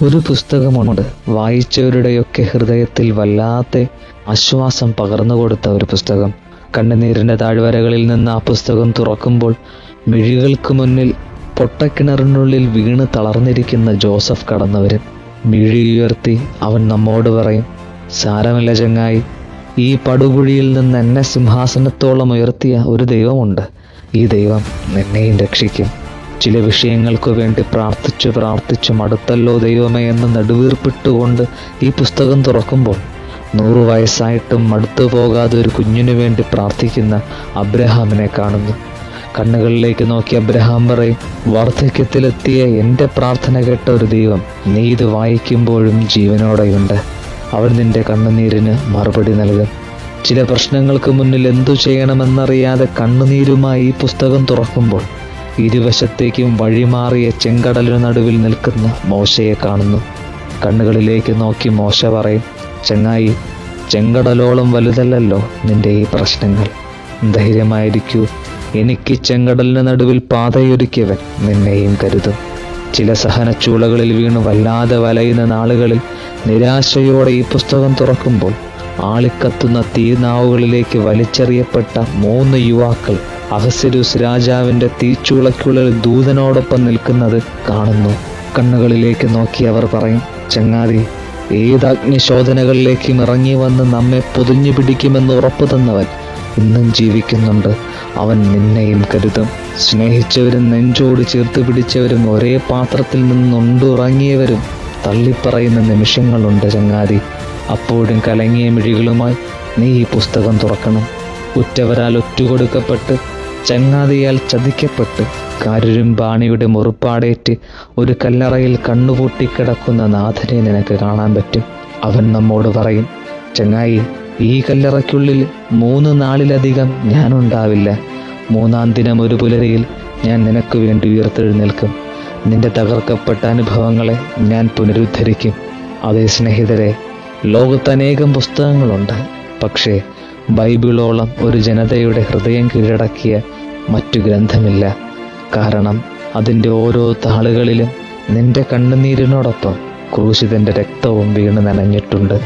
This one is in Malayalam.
ഒരു പുസ്തകമുണ്ട്, വായിച്ചവരുടെയൊക്കെ ഹൃദയത്തിൽ വല്ലാത്ത ആശ്വാസം പകർന്നുകൊടുത്ത ഒരു പുസ്തകം. കണ്ണുനീരിൻ്റെ താഴ്വരകളിൽ നിന്ന് ആ പുസ്തകം തുറക്കുമ്പോൾ മിഴികൾക്ക് മുന്നിൽ പൊട്ടക്കിണറിനുള്ളിൽ വീണ് തളർന്നിരിക്കുന്ന ജോസഫ് കടന്നു വരും. മിഴിയുയർത്തി അവൻ നമ്മോട് പറയും, സാരമില്ല ചങ്ങായി, ഈ പടുകുഴിയിൽ നിന്ന് എന്നെ സിംഹാസനത്തോളം ഉയർത്തിയ ഒരു ദൈവമുണ്ട്. ഈ ദൈവം നിന്നെയും രക്ഷിക്കും. ചില വിഷയങ്ങൾക്ക് വേണ്ടി പ്രാർത്ഥിച്ചു മടുത്തല്ലോ ദൈവമേ എന്ന് നെടുവീർപ്പിട്ടുകൊണ്ട് ഈ പുസ്തകം തുറക്കുമ്പോൾ 100 വയസ്സായിട്ടും മടുത്തു പോകാതെ ഒരു കുഞ്ഞിനു വേണ്ടി പ്രാർത്ഥിക്കുന്ന അബ്രഹാമിനെ കാണുന്നു. കണ്ണുകളിലേക്ക് നോക്കി അബ്രഹാം പറയും, വാർദ്ധക്യത്തിലെത്തിയ എൻ്റെ പ്രാർത്ഥന കേട്ട ഒരു ദൈവം നീ ഇത് വായിക്കുമ്പോഴും ജീവനോടെയുണ്ട്. അവൻ നിന്റെ കണ്ണുനീരിന് മറുപടി നൽകും. ചില പ്രശ്നങ്ങൾക്ക് മുന്നിൽ എന്തു ചെയ്യണമെന്നറിയാതെ കണ്ണുനീരുമായി ഈ പുസ്തകം തുറക്കുമ്പോൾ ഇരുവശത്തേക്കും വഴിമാറിയ ചെങ്കടലിന് നടുവിൽ നിൽക്കുന്ന മോശയെ കാണുന്നു. കണ്ണുകളിലേക്ക് നോക്കി മോശ പറയും, ചങ്ങായി, ചെങ്കടലോളം വലുതല്ലല്ലോ നിന്റെ ഈ പ്രശ്നങ്ങൾ. ധൈര്യമായിരിക്കൂ, എനിക്ക് ചെങ്കടലിന് നടുവിൽ പാതയൊരുക്കിയവൻ നിന്നെയും കരുതും. ചില സഹനച്ചൂളകളിൽ വീണ് വല്ലാതെ വലയുന്ന നാളുകളിൽ നിരാശയോടെ ഈ പുസ്തകം തുറക്കുമ്പോൾ ആളിക്കത്തുന്ന തീനാവുകളിലേക്ക് വലിച്ചെറിയപ്പെട്ട 3 യുവാക്കൾ അഹസ്വരുസ് രാജാവിൻ്റെ തീച്ചൂളയ്ക്കുള്ളിൽ ദൂതനോടൊപ്പം നിൽക്കുന്നത് കാണുന്നു. കണ്ണുകളിലേക്ക് നോക്കി അവർ പറയും, ചങ്ങാതി, ഏത് അഗ്നിശോധനകളിലേക്കും ഇറങ്ങി വന്ന് നമ്മെ പൊതിഞ്ഞു പിടിക്കുമെന്ന് ഉറപ്പു തന്നവൻ ഇന്നും ജീവിക്കുന്നുണ്ട്. അവൻ നിന്നെയും കരുതും. സ്നേഹിച്ചവരും നെഞ്ചോട് ചേർത്ത് പിടിച്ചവരും ഒരേ പാത്രത്തിൽ നിന്നുണ്ടുറങ്ങിയവരും തള്ളിപ്പറയുന്ന നിമിഷങ്ങളുണ്ട് ചങ്ങാതി. അപ്പോഴും കലങ്ങിയ മിഴികളുമായി നീ ഈ പുസ്തകം തുറക്കണം. ഉറ്റവരാൽ ഒറ്റുകൊടുക്കപ്പെട്ട്, ചങ്ങാതിയാൽ ചതിക്കപ്പെട്ട്, കാരുരുമ്പാണിയുടെ മുറിപ്പാടേറ്റ് ഒരു കല്ലറയിൽ കണ്ണുപൂട്ടിക്കിടക്കുന്ന നാഥനെ നിനക്ക് കാണാൻ പറ്റും. അവൻ നമ്മോട് പറയും, ചങ്ങായി, ഈ കല്ലറയ്ക്കുള്ളിൽ 3 നാളിലധികം ഞാനുണ്ടാവില്ല. 3-ാം ദിനം ഒരു പുലരിയിൽ ഞാൻ നിനക്ക് വേണ്ടി ഉയർത്തെഴുന്നേൽക്കും. നിന്റെ തകർക്കപ്പെട്ട അനുഭവങ്ങളെ ഞാൻ പുനരുദ്ധരിക്കും. അതേ സ്നേഹിതരെ, ലോകത്ത് അനേകം പുസ്തകങ്ങളുണ്ട്. പക്ഷേ ബൈബിളോളം ഒരു ജനതയുടെ ഹൃദയം കീഴടക്കിയ മറ്റു ഗ്രന്ഥമില്ല. കാരണം അതിൻ്റെ ഓരോ താളുകളിലും നിന്റെ കണ്ണുനീരിനോടൊപ്പം ക്രൂശിതൻ്റെ രക്തവും വീണ് നനഞ്ഞിട്ടുണ്ട്.